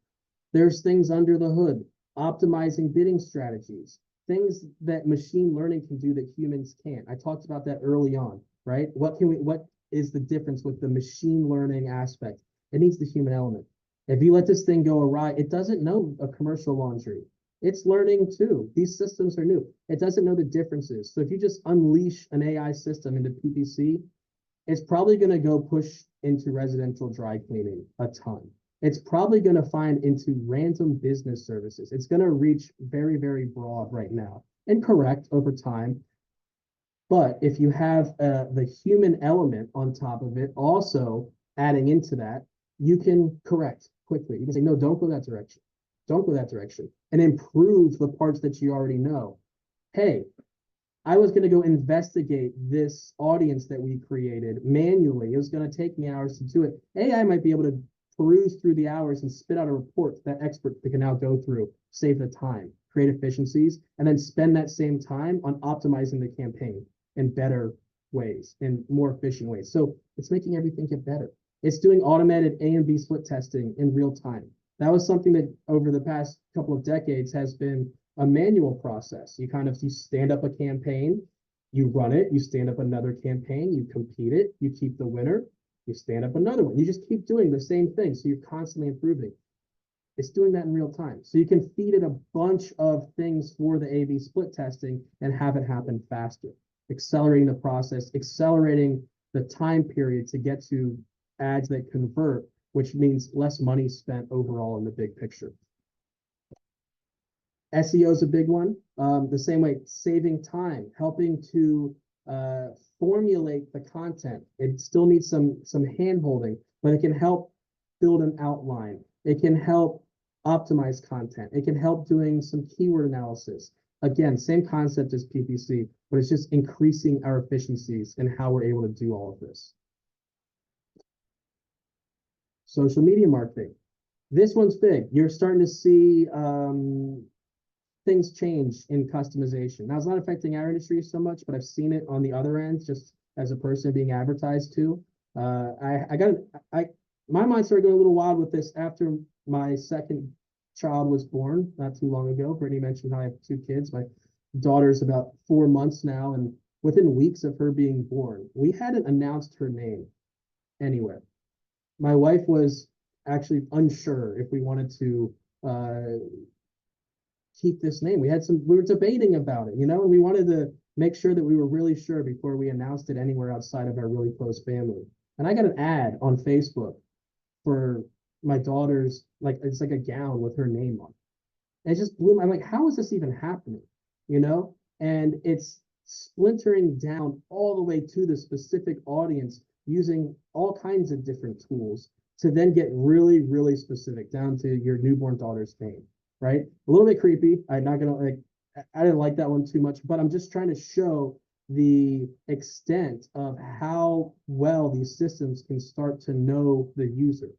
There's things under the hood, optimizing bidding strategies, things that machine learning can do that humans can't. I talked about that early on, right? What is the difference with the machine learning aspect? It needs the human element. If you let this thing go awry, it doesn't know a commercial laundry. It's learning too. These systems are new. It doesn't know the differences. So if you just unleash an AI system into PPC, it's probably going to go push into residential dry cleaning a ton. It's probably going to find into random business services. It's going to reach very, very broad right now and correct over time. But if you have the human element on top of it, also adding into that, you can correct quickly. You can say, no, don't go that direction. Don't go that direction, and improve the parts that you already know. Hey, I was going to go investigate this audience that we created manually. It was going to take me hours to do it. AI might be able to peruse through the hours and spit out a report that expert can now go through, save the time, create efficiencies, and then spend that same time on optimizing the campaign in better ways, in more efficient ways. So it's making everything get better. It's doing automated A and B split testing in real time. That was something that over the past couple of decades has been a manual process. You stand up a campaign, you run it, you stand up another campaign, you compete it, you keep the winner, you stand up another one. You just keep doing the same thing. So you're constantly improving. It's doing that in real time. So you can feed it a bunch of things for the A/B split testing and have it happen faster, accelerating the process, accelerating the time period to get to ads that convert, which means less money spent overall in the big picture. SEO is a big one. The same way, saving time, helping to formulate the content. It still needs some hand-holding, but it can help build an outline. It can help optimize content. It can help doing some keyword analysis. Again, same concept as PPC, but it's just increasing our efficiencies and how we're able to do all of this. Social media marketing. This one's big. You're starting to see things change in customization. Now, it's not affecting our industry so much, but I've seen it on the other end, just as a person being advertised to. My mind started going a little wild with this after my second child was born not too long ago. Brittany mentioned how I have 2 kids. My daughter's about 4 months now, and within weeks of her being born, we hadn't announced her name anywhere. My wife was actually unsure if we wanted to keep this name. We were debating about it, and we wanted to make sure that we were really sure before we announced it anywhere outside of our really close family. And I got an ad on Facebook for my daughter's, it's like a gown with her name on it. And it just blew I'm like, how is this even happening? And it's splintering down all the way to the specific audience using all kinds of different tools to then get really, really specific down to your newborn daughter's name, right? A little bit creepy. I didn't like that one too much, but I'm just trying to show the extent of how well these systems can start to know the user.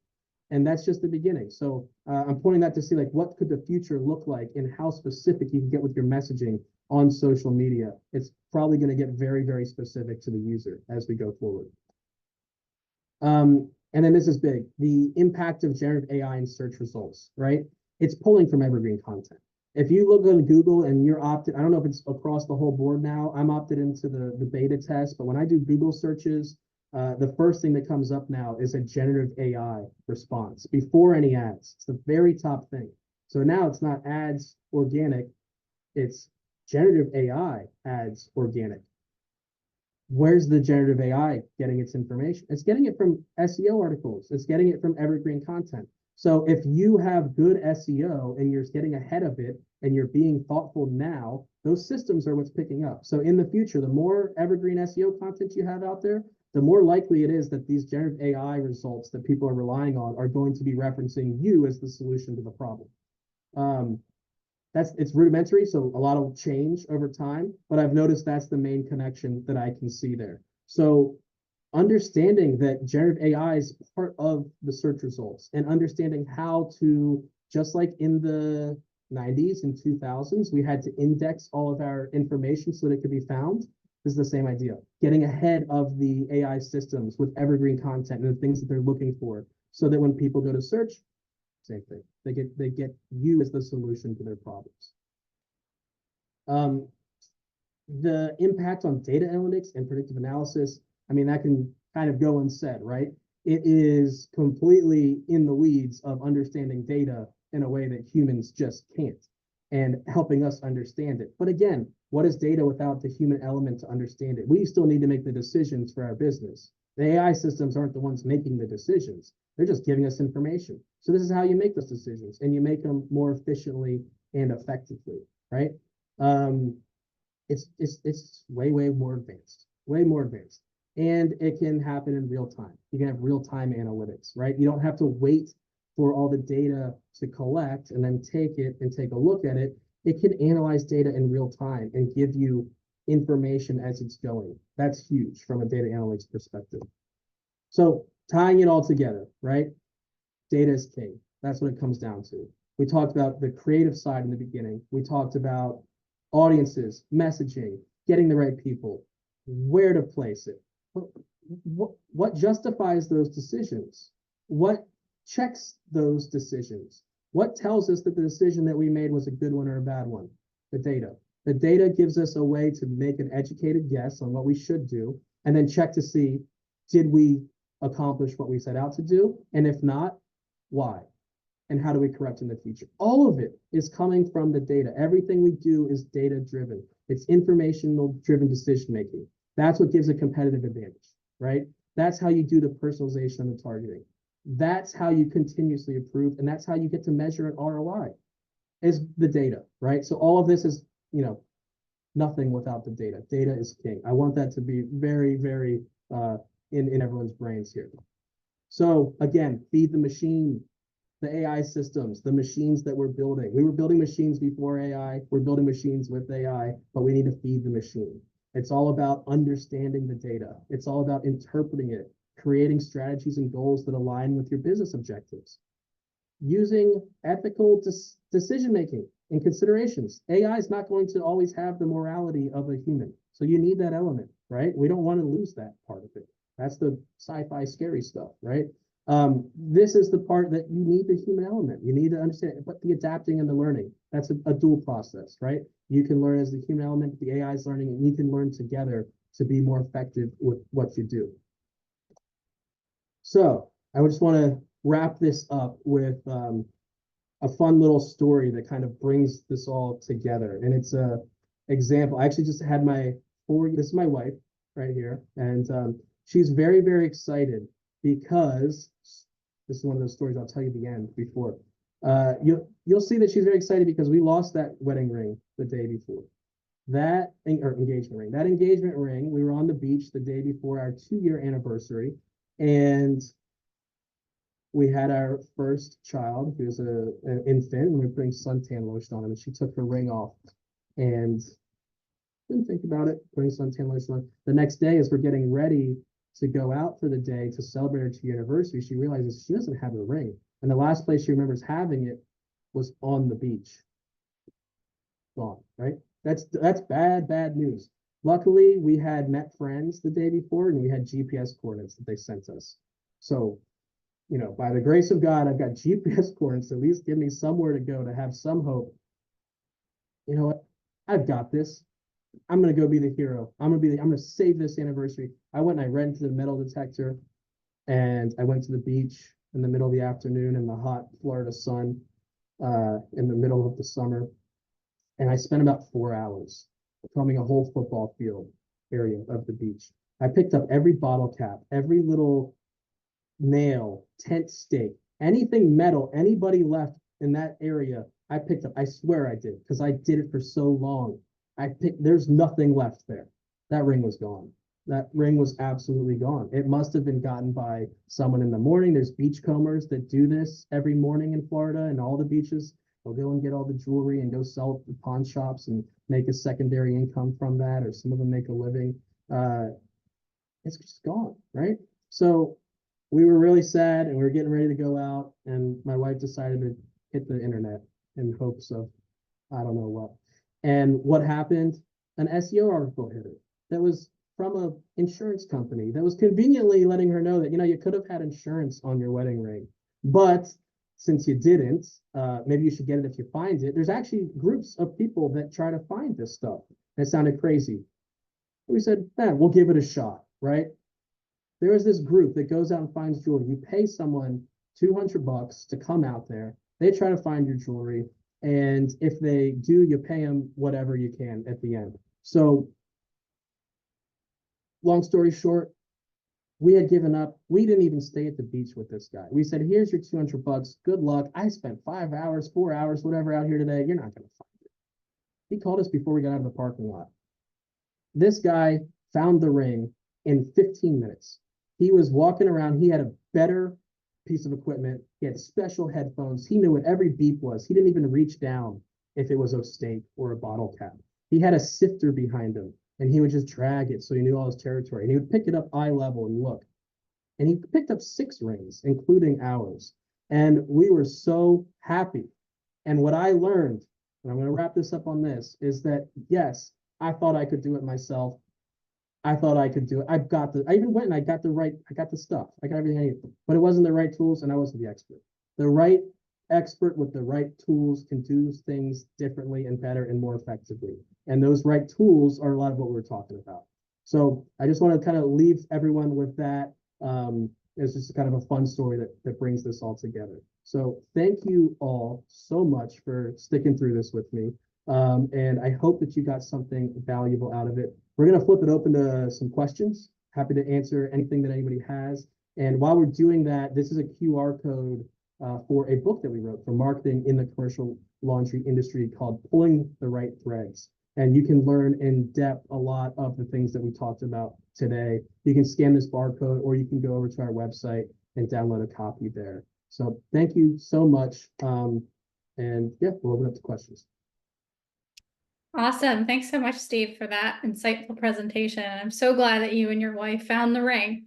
And that's just the beginning. So I'm pointing that to see like what could the future look like and how specific you can get with your messaging on social media. It's probably going to get very, very specific to the user as we go forward. And then this is big, the impact of generative AI in search results, right? It's pulling from evergreen content. If you look on Google and you're opted, I don't know if it's across the whole board now. I'm opted into the beta test, but when I do Google searches, the first thing that comes up now is a generative AI response before any ads. It's the very top thing. So now it's not ads organic, it's generative AI ads organic. Where's the generative AI getting its information? It's getting it from SEO articles. It's getting it from evergreen content. So if you have good SEO and you're getting ahead of it and you're being thoughtful now, those systems are what's picking up. So in the future, the more evergreen SEO content you have out there, the more likely it is that these generative AI results that people are relying on are going to be referencing you as the solution to the problem. It's rudimentary, so a lot will change over time, but I've noticed that's the main connection that I can see there. So understanding that generative AI is part of the search results and understanding how to, just like in the 90s and 2000s, we had to index all of our information so that it could be found. This is the same idea, getting ahead of the AI systems with evergreen content and the things that they're looking for so that when people go to search, same thing. They get you as the solution to their problems. The impact on data analytics and predictive analysis, I mean, that can kind of go unsaid, right? It is completely in the weeds of understanding data in a way that humans just can't and helping us understand it. But again, what is data without the human element to understand it? We still need to make the decisions for our business. The AI systems aren't the ones making the decisions. They're just giving us information. So this is how you make those decisions and you make them more efficiently and effectively, right? It's way more advanced, and it can happen in real time. You can have real-time analytics, right? You don't have to wait for all the data to collect and then take it and take a look at it. It can analyze data in real time and give you information as it's going. That's huge from a data analytics perspective. So tying it all together, right? Data is king. That's what it comes down to. We talked about the creative side in the beginning. We talked about audiences, messaging, getting the right people, where to place it. What justifies those decisions? What checks those decisions? What tells us that the decision that we made was a good one or a bad one? The data. The data gives us a way to make an educated guess on what we should do and then check to see, did we accomplish what we set out to do? And if not, why? And how do we correct in the future? All of it is coming from the data. Everything we do is data driven. It's informational driven decision making. That's what gives a competitive advantage, right? That's how you do the personalization and the targeting. That's how you continuously improve, and that's how you get to measure an ROI is the data, right? So all of this is, nothing without the data. Data is king. I want that to be very, very in everyone's brains here. So again, feed the machine, the AI systems, the machines that we're building. We were building machines before AI. We're building machines with AI, but we need to feed the machine. It's all about understanding the data. It's all about interpreting it, creating strategies and goals that align with your business objectives, using ethical decision-making and considerations. AI is not going to always have the morality of a human. So you need that element, right? We don't want to lose that part of it. That's the sci-fi scary stuff, right? This is the part that you need the human element. You need to understand, but the adapting and the learning, that's a dual process, right? You can learn as the human element, the AI is learning, and you can learn together to be more effective with what you do. So I just want to wrap this up with a fun little story that kind of brings this all together. And it's a example. I actually just had this is my wife right here. And she's very, very excited because this is one of those stories I'll tell you the end before. You'll see that she's very excited because we lost that wedding ring the day before. Or engagement ring. That engagement ring, we were on the beach the day before our 2-year anniversary, and we had our first child. He was an infant, and we were putting suntan lotion on him, and she took her ring off. And didn't think about it, putting suntan lotion on. The next day, as we're getting ready to go out for the day to celebrate her 2-year anniversary, she realizes she doesn't have a ring. And the last place she remembers having it was on the beach. Gone, right? That's bad news. Luckily, we had met friends the day before and we had GPS coordinates that they sent us. So, you know, by the grace of God, I've got GPS coordinates to at least give me somewhere to go to have some hope. You know what? I've got this. I'm gonna go be the hero. I'm gonna save this anniversary. I went and I rented the metal detector and I went to the beach in the middle of the afternoon in the hot Florida sun, in the middle of the summer. And I spent about 4 hours filming a whole football field area of the beach. I picked up every bottle cap, every little nail, tent stake, anything metal anybody left in that area. I picked up. I swear I did because I did it for so long. There's nothing left there. That ring was gone. That ring was absolutely gone. It must have been gotten by someone in the morning. There's beachcombers that do this every morning in Florida and all the beaches. They'll go and get all the jewelry and go sell it at the pawn shops and make a secondary income from that, or some of them make a living. It's just gone, right? So we were really sad and we were getting ready to go out, and my wife decided to hit the internet in hopes of I don't know what. And what happened? An SEO article hit her that was from a insurance company that was conveniently letting her know that, you know, you could have had insurance on your wedding ring, but since you didn't, maybe you should get it if you find it. There's actually groups of people that try to find this stuff. It sounded crazy. We said, we'll give it a shot, right? There is this group that goes out and finds jewelry. You pay someone $200 to come out there. They try to find your jewelry. And if they do, you pay them whatever you can at the end. So long story short, we had given up. We didn't even stay at the beach with this guy. We said, here's your $200. Good luck. I spent 5 hours, 4 hours, whatever out here today. You're not going to find it. He called us before we got out of the parking lot. This guy found the ring in 15 minutes. He was walking around. He had a better piece of equipment. He had special headphones. He knew what every beep was. He didn't even reach down if it was a steak or a bottle cap. He had a sifter behind him, and he would just drag it so he knew all his territory. And he would pick it up eye level and look. And he picked up 6 rings, including ours. And we were so happy. And what I learned, and I'm going to wrap this up on this, is that, yes, I thought I could do it myself. I thought I could do it. I even went and I got the stuff. I got everything I needed, but it wasn't the right tools and I wasn't the expert. The right expert with the right tools can do things differently and better and more effectively. And those right tools are a lot of what we're talking about. So I just want to kind of leave everyone with that. It's just kind of a fun story that brings this all together. So thank you all so much for sticking through this with me. And I hope that you got something valuable out of it. We're going to flip it open to some questions. Happy to answer anything that anybody has. And while we're doing that, this is a QR code for a book that we wrote for marketing in the commercial laundry industry called Pulling the Right Threads. And you can learn in depth a lot of the things that we talked about today. You can scan this barcode or you can go over to our website and download a copy there. So thank you so much. And yeah, we'll open up to questions. Awesome. Thanks so much, Steve, for that insightful presentation. I'm so glad that you and your wife found the ring.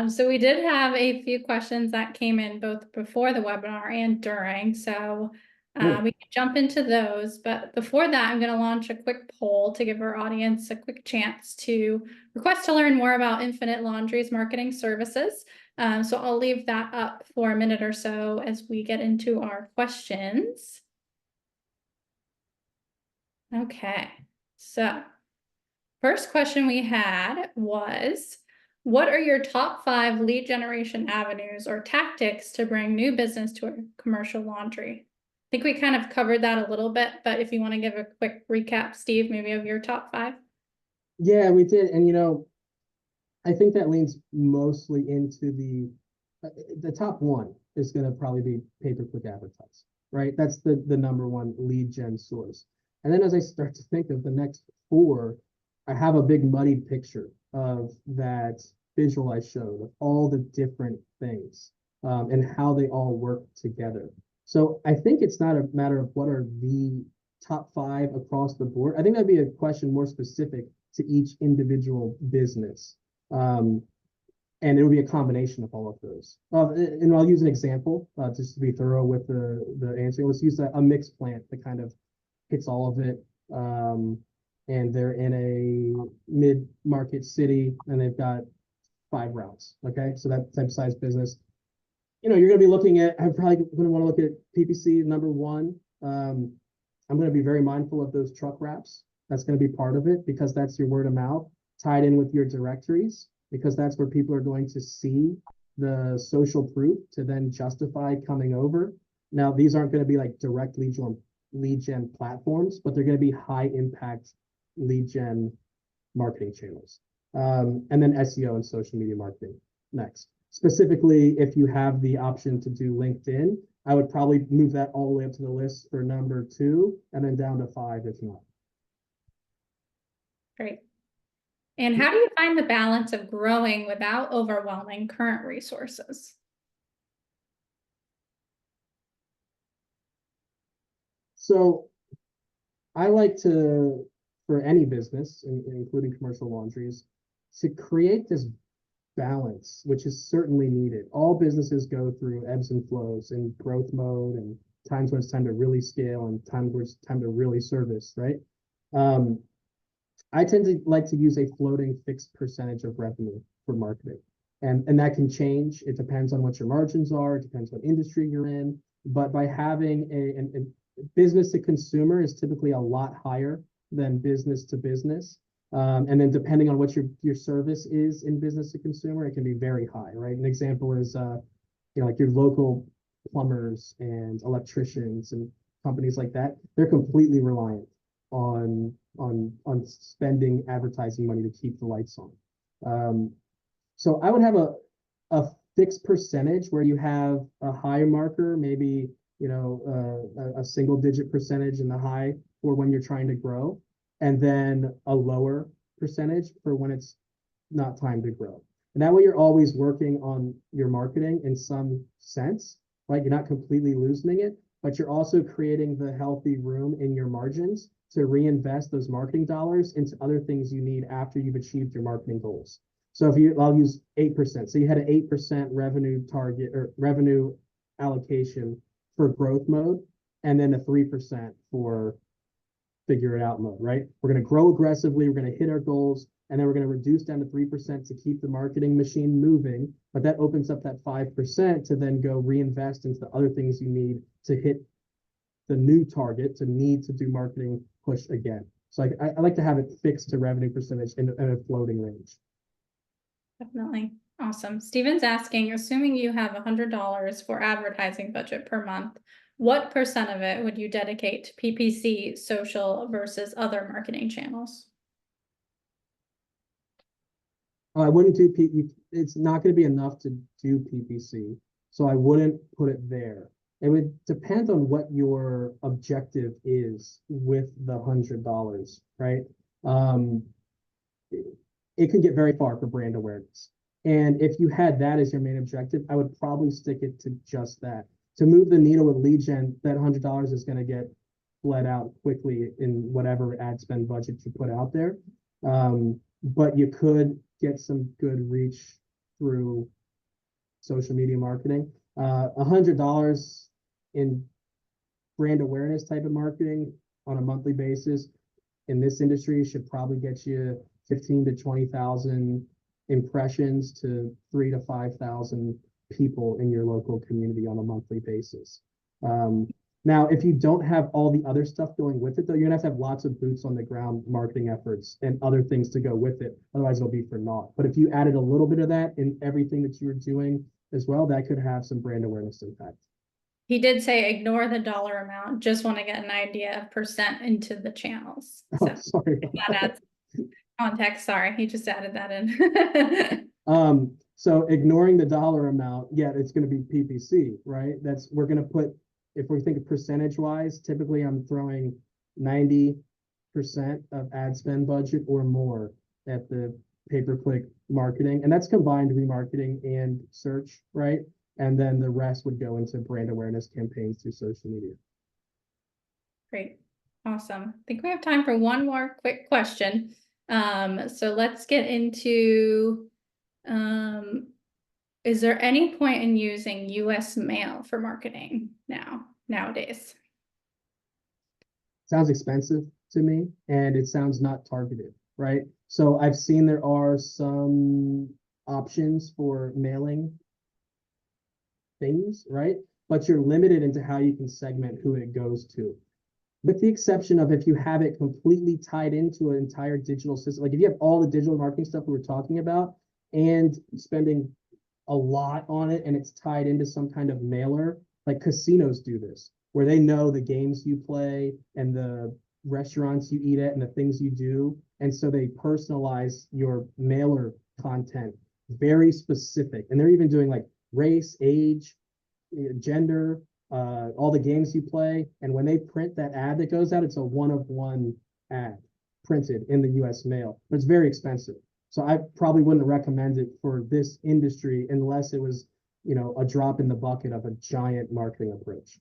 So we did have a few questions that came in both before the webinar and during, so we can jump into those. But before that, I'm going to launch a quick poll to give our audience a quick chance to request to learn more about Infinite Laundry's marketing services. So I'll leave that up for a minute or so as we get into our questions. Okay, so first question we had was, what are your top 5 lead generation avenues or tactics to bring new business to a commercial laundry? I think we kind of covered that a little bit, but if you want to give a quick recap, Steve, maybe of your top 5. Yeah, we did. And, you know, I think that leans mostly into the top one is going to probably be pay-per-click advertise, right? That's the number one lead gen source. And then as I start to think of the next 4, I have a big muddied picture of that visual I showed of all the different things and how they all work together. So I think it's not a matter of what are the top 5 across the board. I think that'd be a question more specific to each individual business. And it would be a combination of all of those. And I'll use an example just to be thorough with the answer. Let's use a mixed plant that kind of hits all of it. And they're in a mid-market city and they've got 5 routes. Okay, so that type of size business. You're going to be looking at, I'm probably going to want to look at PPC number 1. I'm going to be very mindful of those truck wraps. That's going to be part of it because that's your word of mouth tied in with your directories, because that's where people are going to see the social proof to then justify coming over. Now, these aren't going to be like direct lead gen platforms, but they're going to be high impact lead gen marketing channels. And then SEO and social media marketing next. Specifically, if you have the option to do LinkedIn, I would probably move that all the way up to the list for number 2 and then down to 5 if not. Great. And how do you find the balance of growing without overwhelming current resources? So I like to, for any business, including commercial laundries, to create this balance, which is certainly needed. All businesses go through ebbs and flows in growth mode and times when it's time to really scale and times where it's time to really service, right? I tend to like to use a floating fixed percentage of revenue for marketing. And that can change. It depends on what your margins are. It depends what industry you're in. But by having a business to consumer is typically a lot higher than business to business. And then depending on what your service is in business to consumer, it can be very high, right? An example is, like your local plumbers and electricians and companies like that. They're completely reliant on spending advertising money to keep the lights on. So I would have a fixed percentage where you have a high marker, maybe a single digit percentage in the high for when you're trying to grow, and then a lower percentage for when it's not time to grow. And that way you're always working on your marketing in some sense, right? You're not completely losing it, but you're also creating the healthy room in your margins to reinvest those marketing dollars into other things you need after you've achieved your marketing goals. So I'll use 8%. So you had an 8% revenue target or revenue allocation for growth mode, and then a 3% for figure it out mode, right? We're going to grow aggressively. We're going to hit our goals, and then we're going to reduce down to 3% to keep the marketing machine moving. But that opens up that 5% to then go reinvest into the other things you need to hit the new target to need to do marketing push again. So I like to have it fixed to revenue percentage in a floating range. Definitely. Awesome. Steven's asking, assuming you have $100 for advertising budget per month, what % of it would you dedicate to PPC, social versus other marketing channels? I wouldn't do it's not going to be enough to do PPC, so I wouldn't put it there. It would depend on what your objective is with the $100, right? It can get very far for brand awareness. And if you had that as your main objective, I would probably stick it to just that. To move the needle with lead gen, that $100 is going to get bled out quickly in whatever ad spend budget you put out there. But you could get some good reach through social media marketing. $100 in brand awareness type of marketing on a monthly basis in this industry should probably get you 15 to 20,000 impressions to 3,000 to 5,000 people in your local community on a monthly basis. Now, if you don't have all the other stuff going with it, though, you're gonna have lots of boots on the ground marketing efforts and other things to go with it. Otherwise, it'll be for naught. But if you added a little bit of that in everything that you're doing as well, that could have some brand awareness impact. He did say ignore the dollar amount. Just want to get an idea of % into the channels. So Sorry. that adds context. Sorry, he just added that in. So ignoring the dollar amount, yeah, it's going to be PPC, right? We're going to put, if we think of percentage wise, typically I'm throwing 90% of ad spend budget or more at the pay-per-click marketing, and that's combined remarketing and search, right? And then the rest would go into brand awareness campaigns through social media. Great. Awesome. I think we have time for one more quick question. So let's get into, is there any point in using US mail for marketing nowadays? Sounds expensive to me, and it sounds not targeted, right? So I've seen there are some options for mailing things, right? But you're limited into how you can segment who it goes to. With the exception of if you have it completely tied into an entire digital system, like if you have all the digital marketing stuff we were talking about and spending a lot on it and it's tied into some kind of mailer, like casinos do this, where they know the games you play and the restaurants you eat at and the things you do. And so they personalize your mailer content very specific. And they're even doing like race, age, gender, all the games you play. And when they print that ad that goes out, it's a one-of-one ad printed in the US mail, but it's very expensive. So I probably wouldn't recommend it for this industry unless it was, you know, a drop in the bucket of a giant marketing approach.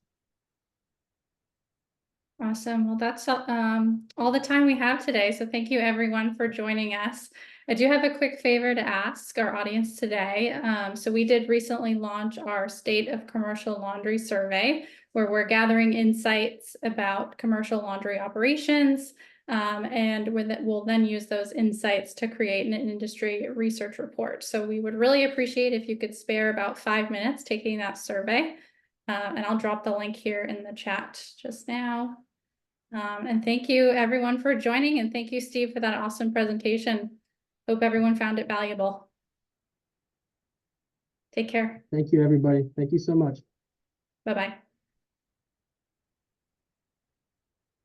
Awesome. Well, that's all the time we have today. So thank you everyone for joining us. I do have a quick favor to ask our audience today. So we did recently launch our State of Commercial Laundry Survey, where we're gathering insights about commercial laundry operations. And we'll then use those insights to create an industry research report. So we would really appreciate if you could spare about 5 minutes taking that survey. And I'll drop the link here in the chat just now. And thank you everyone for joining, and thank you, Steve, for that awesome presentation. Hope everyone found it valuable. Take care. Thank you, everybody. Thank you so much. Bye-bye.